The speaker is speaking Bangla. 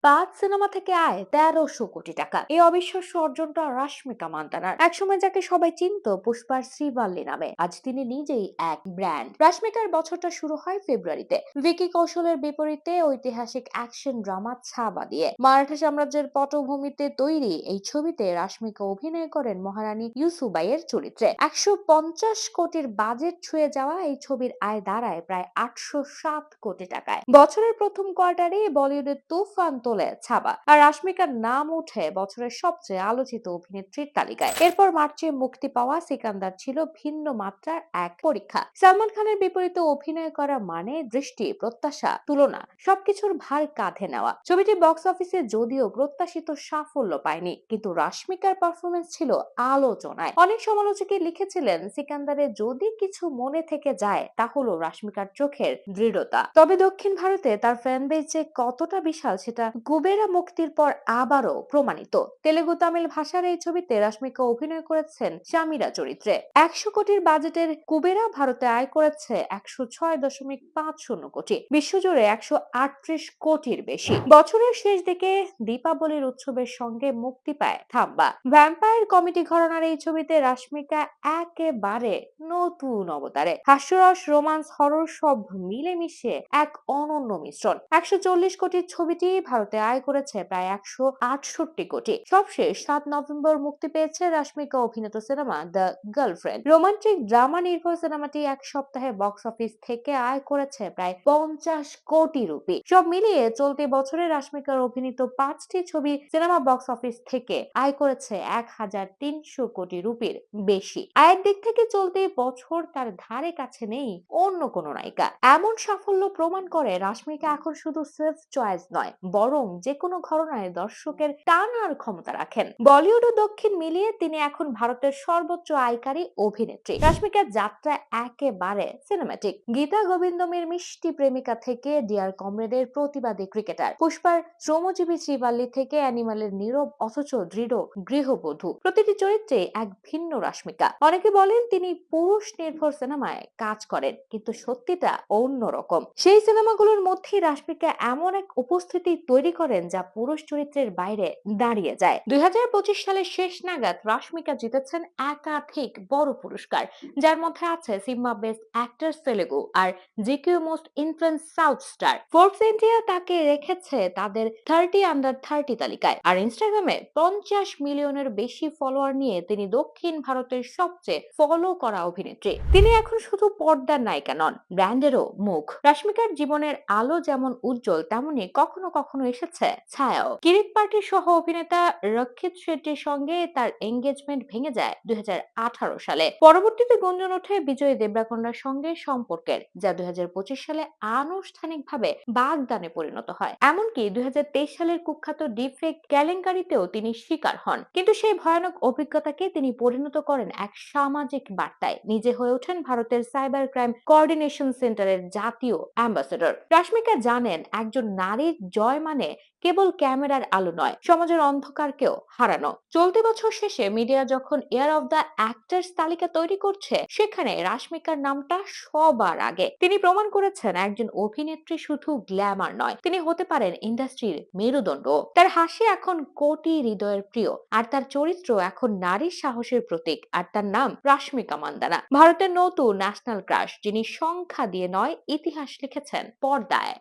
পাঁচ সিনেমা থেকে আয় ১৩০০ কোটি টাকা। এই অবিশ্বাস্য অর্জনটা রাশমিকা মান্দানার। একসময় যাকে সবাই চিনত পুষ্পার শ্রীবাল্লি নামে, আজ তিনি নিজেই এক ব্র্যান্ড। রাশমিকার বছরটা শুরু হয় ফেব্রুয়ারিতে ভিকি কৌশলের বিপরীতে ঐতিহাসিক অ্যাকশন ড্রামা ছাবা দিয়ে। মারাঠা সাম্রাজ্যের পটভূমিতে তৈরি এই ছবিতে রাশমিকা অভিনয় করেন মহারানী ইউসুবাইয়ের চরিত্রে। ১৫০ কোটির বাজেট ছুঁয়ে যাওয়া এই ছবির আয় দাঁড়ায় প্রায় ৮০৭ কোটি টাকায়। বছরের প্রথম কোয়ার্টারে বলিউডের তুফান তোলে ছাবা, আর রাশমিকার নাম উঠে বছরের সবচেয়ে আলোচিত অভিনেত্রীর তালিকায়। এরপর মার্চে মুক্তি পাওয়া সিকান্দার ছিল ভিন্ন মাত্রার এক পরীক্ষা। সালমান খানের বিপরীতে অভিনয় করা মানে দৃষ্টি, প্রত্যাশা, তুলনা সবকিছুর ভার কাঁধে নেওয়া। ছবিটি বক্স অফিসে যদিও প্রত্যাশিত সাফল্য পায়নি, কিন্তু রাশমিকার পারফরমেন্স ছিল আলোচনায়। অনেক সমালোচকই লিখেছিলেন সিকান্দারে যদি কিছু মনে থেকে যায় তা হলো রাশমিকার চোখের দৃঢ়তা। তবে দক্ষিণ ভারতে তার ফ্যান বেস যে কতটা বিশাল সেটা কুবেরা মুক্তির পর আবারও প্রমাণিত। তেলেগু তামিল ভাষার এই ছবিতে রাশমিকা অভিনয় করেছেন শামিরা চরিত্রে। ১০০ কোটির বাজেটের কুবেরা ভারতে আয় করেছে ১০৬.৫০ কোটি, বিশ্বজুড়ে ১৩৮ কোটির বেশি। বছরের শেষ দিকে দীপাবলির উৎসবের সঙ্গে মুক্তি পায় থাম্বা। ভ্যাম্পায়ার কমেডি ঘরানার এই ছবিতে রাশমিকা একেবারে নতুন অবতারে। হাস্যরস, রোমান্স, হরর সব মিলেমিশে এক অনন্য মিশ্রণ। ১৪০ কোটির ছবিটি ভারতে আয় করেছে প্রায় ১৬৮ কোটি। সবশেষ ৭ নভেম্বর মুক্তি পেয়েছে রাশমিকা অভিনীত cinema the girlfriend. Romantic drama নির্ভর সিনেমাটি এক সপ্তাহে বক্স অফিস থেকে আয় করেছে প্রায় ৫০ কোটি রুপি। সব মিলিয়ে চলতি বছরে রাশমিকার অভিনীত ৫টি ছবি সিনেমা বক্স অফিস থেকে আয় করেছে ১৩০০ কোটি রুপির বেশি। আয়ের দিক থেকে চলতি বছর তার ধারে কাছে নেই অন্য কোন নায়িকা। এমন সাফল্য প্রমাণ করে রাশমিকা এখন শুধু সেলফ চয়েস নয়, বরং যে কোনো ঘরনায় দর্শকের টানার ক্ষমতা রাখেন। বলিউড ও দক্ষিণ মিলিয়ে তিনি এখন ভারতের সর্বোচ্চ আয়কারী অভিনেত্রী। রাশমিকার যাত্রা একেবারে সিনেম্যাটিক। গীতা গোবিন্দমের মিষ্টি প্রেমিকা থেকে ডিয়ার কমরেডের প্রতিবাদী ক্রিকেটার, পুষ্পার শ্রমজীবী শ্রীবাল্লি থেকে অ্যানিমালের নীরব অথচ দৃঢ় গৃহবধূ, প্রতিটি চরিত্রে এক ভিন্ন রাশমিকা। অনেকে বলেন তিনি পুরুষ নির্ভর সিনেমায় কাজ করেন, কিন্তু সত্যিটা অন্যরকম। সেই সিনেমাগুলোর মধ্যেই রাশমিকা এমন এক উপস্থিতি তৈরি করেন যা পুরুষ চরিত্রের বাইরে দাঁড়িয়ে যায়। ২০২৫ সালের শেষ নাগাদ রাশমিকা জিতেছেন একাধিক বড় পুরস্কার, যার মধ্যে আছে সিম্বা বেস্ট অ্যাক্টর তেলেগু আর GQ most influence south star. Forbes India তাকে রেখেছে তাদের 30 আন্ডার 30 তালিকায়। আর ইনস্টাগ্রামে ৫০ মিলিয়নের বেশি ফলোয়ার নিয়ে তিনি দক্ষিণ ভারতের সবচেয়ে ফলো করা অভিনেত্রী। তিনি এখন শুধু পর্দার নায়িকা নন, ব্র্যান্ডেরও মুখ। রাশমিকার জীবনের আলো যেমন উজ্জ্বল, তেমনি কখনো কখনো এসেছে ছায়াও। কিরিক পার্টির সহ অভিনেতা রক্ষিত শেট্টির সঙ্গে তার এঙ্গেজমেন্ট ভেঙে যায় ২০১৮ সালে। পরবর্তীতে গুঞ্জন ওঠে বিজয় দেবরাকোন্ডার সঙ্গে সম্পর্কের, যা ২০২৫ সালে আনুষ্ঠানিকভাবে বাগদানে পরিণত হয়। এমনকি ২০২৩ সালের কুখ্যাত ডিপফেক কেলেঙ্কারিতেও তিনি শিকার হন। কিন্তু সেই ভয়ানক অভিজ্ঞতাকে তিনি পরিণত করেন এক সামাজিক বার্তায়। নিজে হয়ে ওঠেন ভারতের সাইবার ক্রাইম কোঅর্ডিনেশন সেন্টারের জাতীয় অ্যাম্বাসেডর। রাশমিকা জানেন একজন নারীর জয় মানে কেবল ক্যামেরার আলো নয়, সমাজের অন্ধকারকেও হারানো। চলতি বছর শেষে মিডিয়া যখন ইয়ার অফ দ্য অ্যাক্টরস তালিকা তৈরি করছে, সেখানে রাশমিকার নামটা সবার আগে। তিনি প্রমাণ করেছেন একজন অভিনেত্রী শুধু গ্ল্যামার নয়, তিনি হতে পারেন ইন্ডাস্ট্রির মেরুদণ্ড। তার হাসি এখন কোটি হৃদয়ের প্রিয়, আর তার চরিত্র এখন নারীর সাহসের প্রতীক। আর তার নাম রাশমিকা মান্দানা, ভারতের নতুন ন্যাশনাল ক্রাশ, যিনি সংখ্যা দিয়ে নয়, ইতিহাস লিখেছেন পর্দায়।